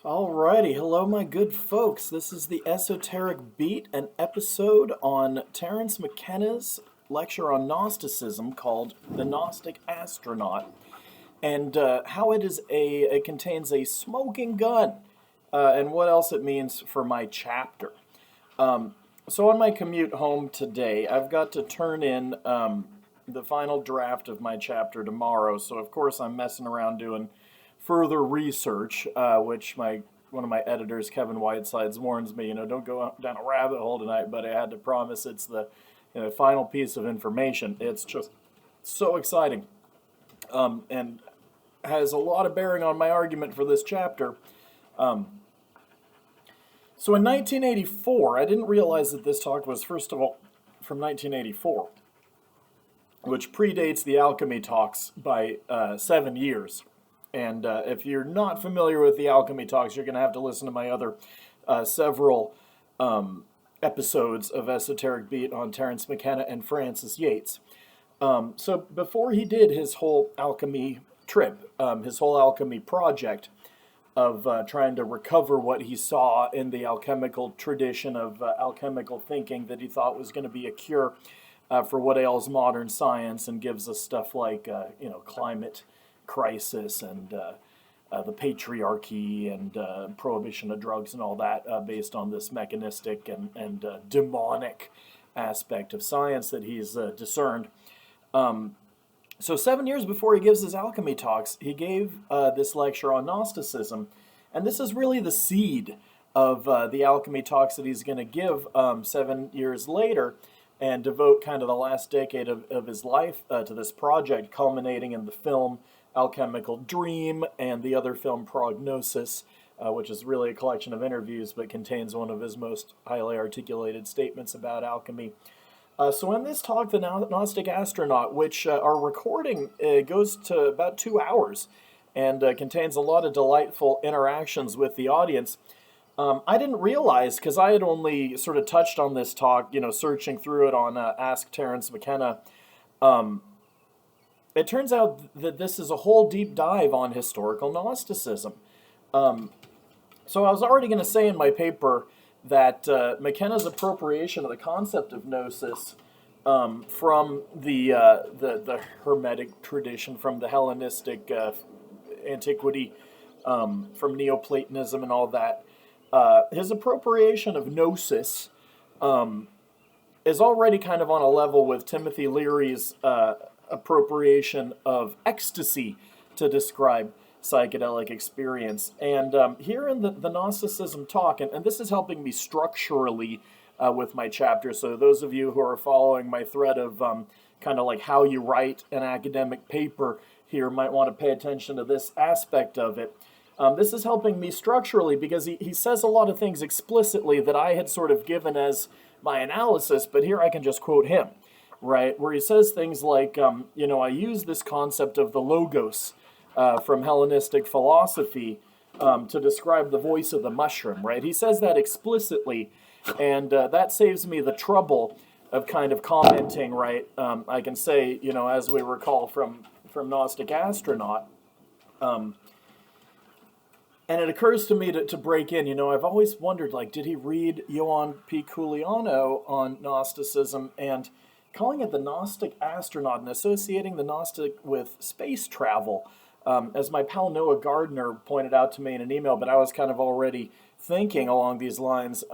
Alrighty, hello my good folks. This is the Esoteric Beat, an episode on Terence McKenna's lecture on Gnosticism called The Gnostic Astronaut, and how it contains a smoking gun, and what else it means for my chapter. So on my commute home today, I've got to turn in the final draft of my chapter tomorrow, so of course I'm messing around doing further research, which one of my editors, Kevin Whitesides, warns me, don't go down a rabbit hole tonight, but I had to promise it's the final piece of information. It's just so exciting, and has a lot of bearing on my argument for this chapter. So in 1984, I didn't realize that this talk was, first of all, from 1984, which predates the alchemy talks by 7 years. And if you're not familiar with the alchemy talks, you're going to have to listen to my other several episodes of Esoteric Beat on Terence McKenna and Francis Yates. So before he did his whole alchemy trip, his whole alchemy project of trying to recover what he saw in the alchemical tradition of alchemical thinking that he thought was going to be a cure for what ails modern science and gives us stuff like, climate crisis and the patriarchy and prohibition of drugs and all that based on this mechanistic and demonic aspect of science that he's discerned. So 7 years before he gives his alchemy talks, he gave this lecture on Gnosticism, and this is really the seed of the alchemy talks that he's going to give 7 years later and devote kind of the last decade of his life to this project, culminating in the film Alchemical Dream and the other film Gnosis, which is really a collection of interviews but contains one of his most highly articulated statements about alchemy. So in this talk, the Gnostic Astronaut, which our recording goes to about 2 hours and contains a lot of delightful interactions with the audience, I didn't realize, because I had only sort of touched on this talk, searching through it on Ask Terence McKenna. It turns out that this is a whole deep dive on historical Gnosticism. So I was already going to say in my paper that McKenna's appropriation of the concept of gnosis from the Hermetic tradition, from the Hellenistic antiquity, from Neoplatonism and all that, his appropriation of gnosis is already kind of on a level with Timothy Leary's appropriation of ecstasy to describe psychedelic experience. And here in the Gnosticism talk, and this is helping me structurally with my chapter, so those of you who are following my thread of kind of like how you write an academic paper here might want to pay attention to this aspect of it. This is helping me structurally because he says a lot of things explicitly that I had sort of given as my analysis, but here I can just quote him, right? Where he says things like, I use this concept of the logos from Hellenistic philosophy to describe the voice of the mushroom, right? He says that explicitly, and that saves me the trouble of kind of commenting, right? I can say, as we recall from Gnostic Astronaut, and it occurs to me to break in, I've always wondered, did he read Ioan P. Culiano on Gnosticism and calling it the Gnostic Astronaut and associating the Gnostic with space travel? As my pal Noah Gardner pointed out to me in an email, but I was kind of already thinking along these lines.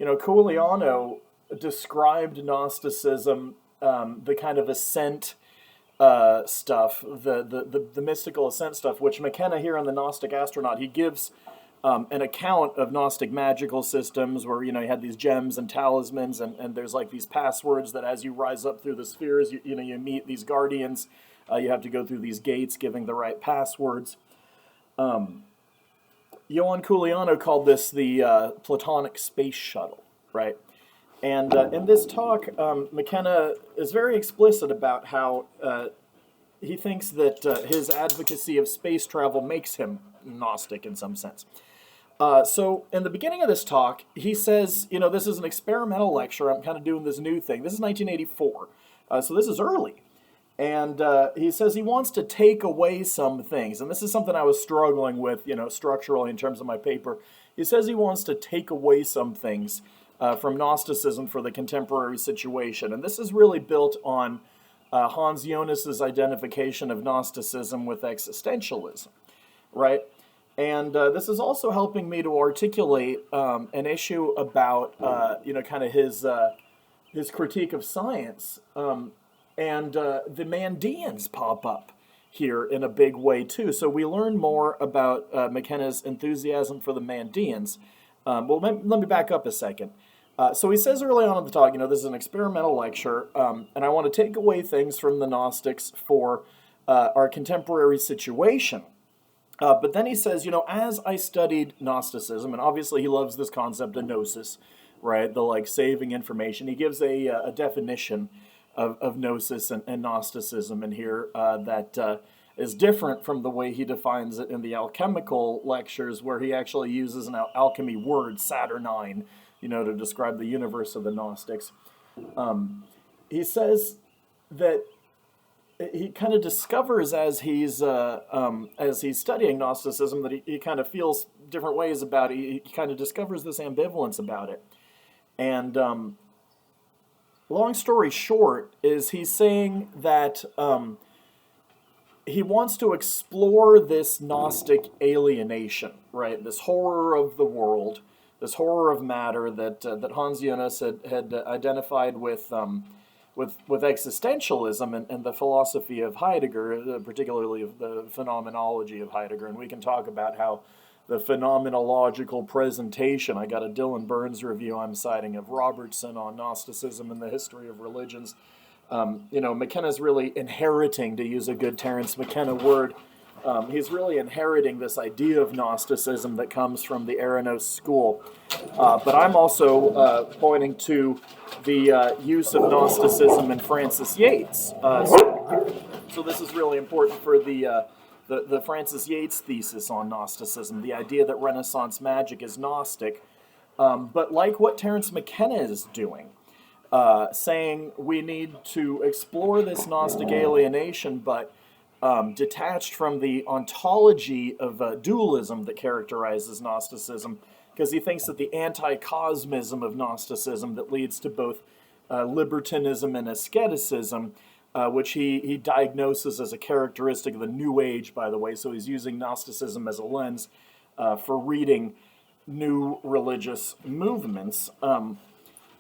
Culiano described Gnosticism, the kind of ascent stuff, the mystical ascent stuff, which McKenna here on the Gnostic Astronaut, he gives an account of Gnostic magical systems where, you had these gems and talismans and there's like these passwords that as you rise up through the spheres, you meet these guardians. You have to go through these gates giving the right passwords. Ioan Culiano called this the Platonic space shuttle, right? And in this talk, McKenna is very explicit about how he thinks that his advocacy of space travel makes him Gnostic in some sense. So in the beginning of this talk, he says, this is an experimental lecture. I'm kind of doing this new thing. This is 1984. So this is early. And he says he wants to take away some things. And this is something I was struggling with, structurally in terms of my paper. He says he wants to take away some things from Gnosticism for the contemporary situation. And this is really built on Hans Jonas's identification of Gnosticism with existentialism, right? And this is also helping me to articulate an issue about, kind of his critique of science. And the Mandaens pop up here in a big way too. So we learn more about McKenna's enthusiasm for the Mandaens. Let me back up a second. So he says early on in the talk, this is an experimental lecture, and I want to take away things from the Gnostics for our contemporary situation. But then he says, as I studied Gnosticism, and obviously he loves this concept of gnosis, right? The saving information. He gives a definition of gnosis and Gnosticism in here that is different from the way he defines it in the alchemical lectures, where he actually uses an alchemy word, saturnine, to describe the universe of the Gnostics. He says that he kind of discovers as he's studying Gnosticism that he kind of feels different ways about it. He kind of discovers this ambivalence about it. And long story short is he's saying that he wants to explore this Gnostic alienation, right? This horror of the world, this horror of matter that Hans Jonas had identified with existentialism and the philosophy of Heidegger, particularly of the phenomenology of Heidegger. And we can talk about how the phenomenological presentation, I got a Dylan Burns review I'm citing of Robertson on Gnosticism and the history of religions. McKenna's really inheriting, to use a good Terence McKenna word, he's really inheriting this idea of Gnosticism that comes from the Aranos school. But I'm also pointing to the use of Gnosticism in Francis Yates. So this is really important for the Francis Yates thesis on Gnosticism, the idea that Renaissance magic is Gnostic. But like what Terence McKenna is doing, saying we need to explore this Gnostic alienation, but detached from the ontology of dualism that characterizes Gnosticism, because he thinks that the anticosmism of Gnosticism that leads to both libertinism and asceticism, which he diagnoses as a characteristic of the New Age, by the way, so he's using Gnosticism as a lens for reading new religious movements.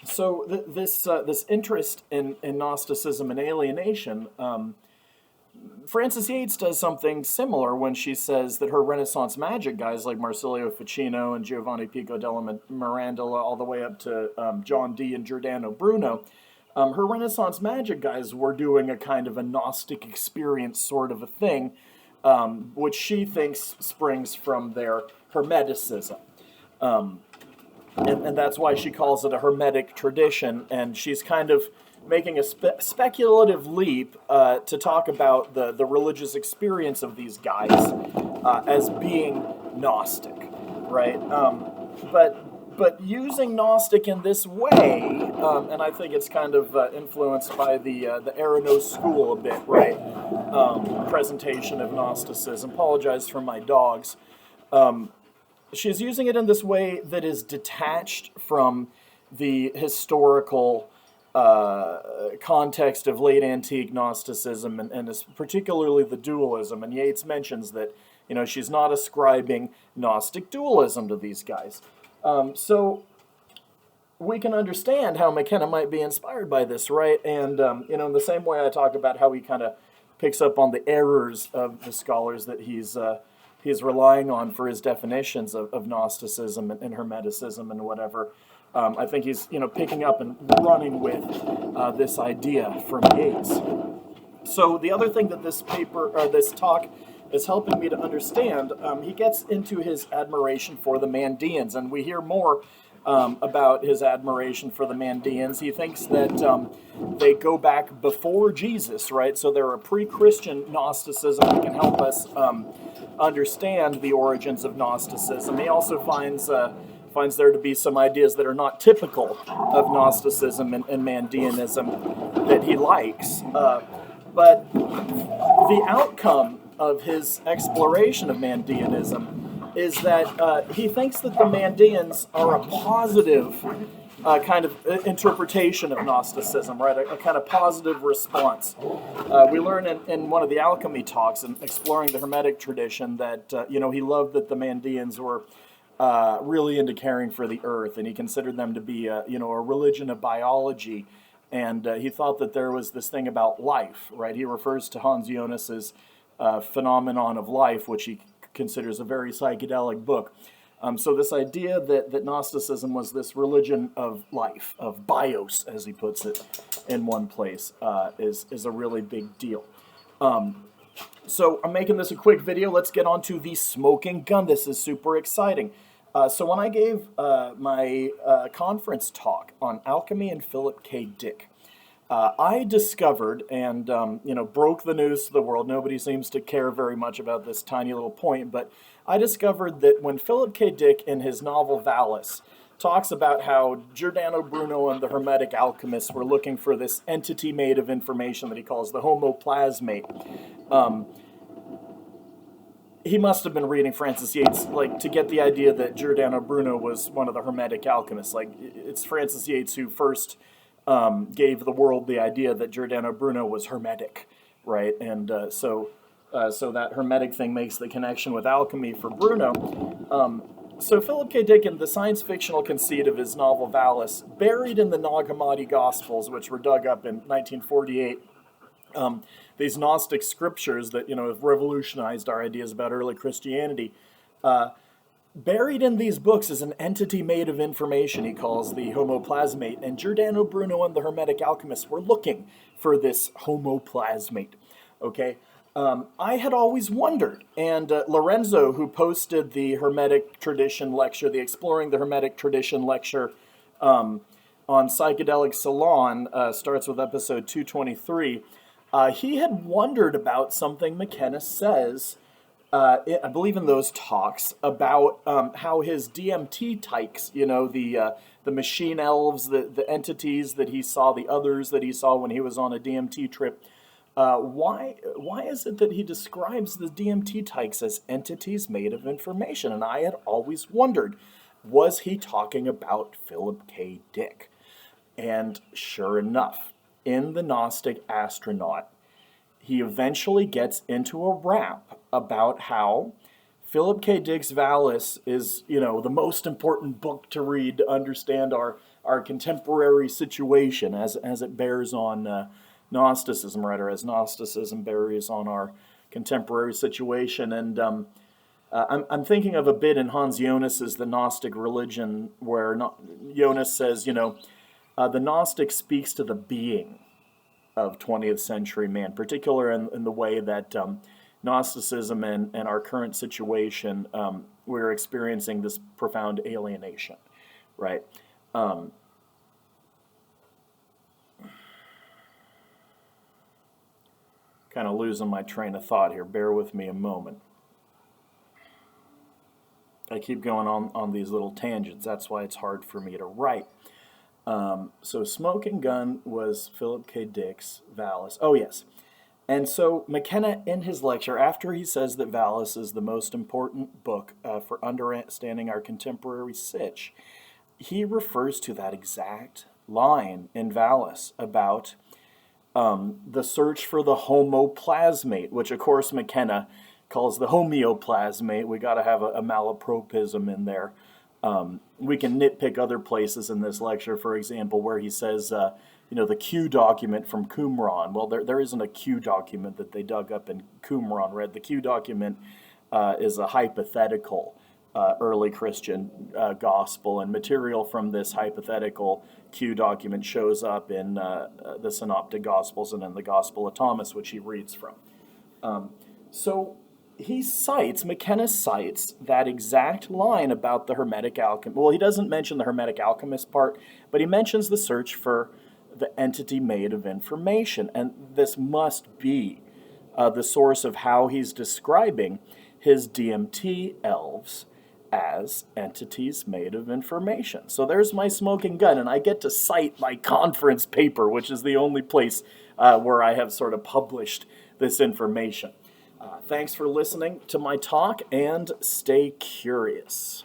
So this interest in Gnosticism and alienation, Francis Yates does something similar when she says that her Renaissance magic guys like Marsilio Ficino and Giovanni Pico della Mirandola, all the way up to John Dee and Giordano Bruno, her Renaissance magic guys were doing a kind of a Gnostic experience sort of a thing, which she thinks springs from their Hermeticism. And that's why she calls it a Hermetic tradition, and she's kind of making a speculative leap to talk about the religious experience of these guys as being Gnostic, right? But using Gnostic in this way, and I think it's kind of influenced by the Aranos school a bit, right? Presentation of Gnosticism. Apologize for my dogs. She's using it in this way that is detached from the historical context of late antique Gnosticism and particularly the dualism. And Yates mentions that, she's not ascribing Gnostic dualism to these guys. So we can understand how McKenna might be inspired by this, right? And, in the same way I talk about how he kind of picks up on the errors of the scholars that he's relying on for his definitions of Gnosticism and Hermeticism and whatever. I think he's picking up and running with this idea from Yates. So the other thing that this talk is helping me to understand, he gets into his admiration for the Mandaens, and we hear more about his admiration for the Mandaens. He thinks that they go back before Jesus, right? So they're a pre-Christian Gnosticism that can help us understand the origins of Gnosticism. He also finds there to be some ideas that are not typical of Gnosticism and Mandaeanism that he likes. But the outcome of his exploration of Mandaeanism is that he thinks that the Mandaeans are a positive kind of interpretation of Gnosticism, right? A kind of positive response. We learn in one of the alchemy talks in exploring the Hermetic tradition that, he loved that the Mandaeans were really into caring for the earth, and he considered them to be, a religion of biology. And he thought that there was this thing about life, right? He refers to Hans Jonas's Phenomenon of Life, which he considers a very psychedelic book. So this idea that Gnosticism was this religion of life, of bios, as he puts it in one place, is a really big deal. So I'm making this a quick video. Let's get on to the smoking gun. This is super exciting. So when I gave my conference talk on alchemy and Philip K. Dick, I discovered and, broke the news to the world. Nobody seems to care very much about this tiny little point, but I discovered that when Philip K. Dick in his novel Valis talks about how Giordano Bruno and the Hermetic alchemists were looking for this entity made of information that he calls the homoplasmate, he must have been reading Francis Yates, to get the idea that Giordano Bruno was one of the Hermetic alchemists. It's Francis Yates who first gave the world the idea that Giordano Bruno was Hermetic, right? And so that Hermetic thing makes the connection with alchemy for Bruno. So Philip K. Dick, in the science fictional conceit of his novel Valis, buried in the Nag Hammadi Gospels, which were dug up in 1948, these Gnostic scriptures that, have revolutionized our ideas about early Christianity, buried in these books is an entity made of information he calls the homoplasmate, and Giordano Bruno and the Hermetic alchemists were looking for this homoplasmate, okay? I had always wondered, and Lorenzo, who posted the Hermetic Tradition lecture, the Exploring the Hermetic Tradition lecture on Psychedelic Salon, starts with episode 223, he had wondered about something McKenna says, I believe in those talks, about how his DMT tykes, the machine elves, the entities that he saw, the others that he saw when he was on a DMT trip, why is it that he describes the DMT tykes as entities made of information? And I had always wondered, was he talking about Philip K. Dick? And sure enough, in the Gnostic Astronaut, he eventually gets into a rap about how Philip K. Dick's Valis is, the most important book to read to understand our contemporary situation as it bears on Gnosticism, right, or as Gnosticism bears on our contemporary situation. And I'm thinking of a bit in Hans Jonas's The Gnostic Religion, where Jonas says, the Gnostic speaks to the being of 20th century man, particularly in the way that Gnosticism and our current situation, we're experiencing this profound alienation, right? Kind of losing my train of thought here. Bear with me a moment. I keep going on these little tangents. That's why it's hard for me to write. So Smoking Gun was Philip K. Dick's Valis. Oh, yes. And so McKenna, in his lecture, after he says that Valis is the most important book for understanding our contemporary sitch, he refers to that exact line in Valis about the search for the homoplasmate, which, of course, McKenna calls the homeoplasmate. We got to have a malapropism in there. We can nitpick other places in this lecture, for example, where he says, the Q document from Qumran. Well, there isn't a Q document that they dug up in Qumran, right? The Q document is a hypothetical early Christian gospel, and material from this hypothetical Q document shows up in the Synoptic Gospels and in the Gospel of Thomas, which he reads from. So McKenna cites that exact line about the Hermetic alchemy. Well, he doesn't mention the Hermetic alchemist part, but he mentions the search for the entity made of information. And this must be the source of how he's describing his DMT elves as entities made of information. So there's my smoking gun, and I get to cite my conference paper, which is the only place where I have sort of published this information. Thanks for listening to my talk, and stay curious.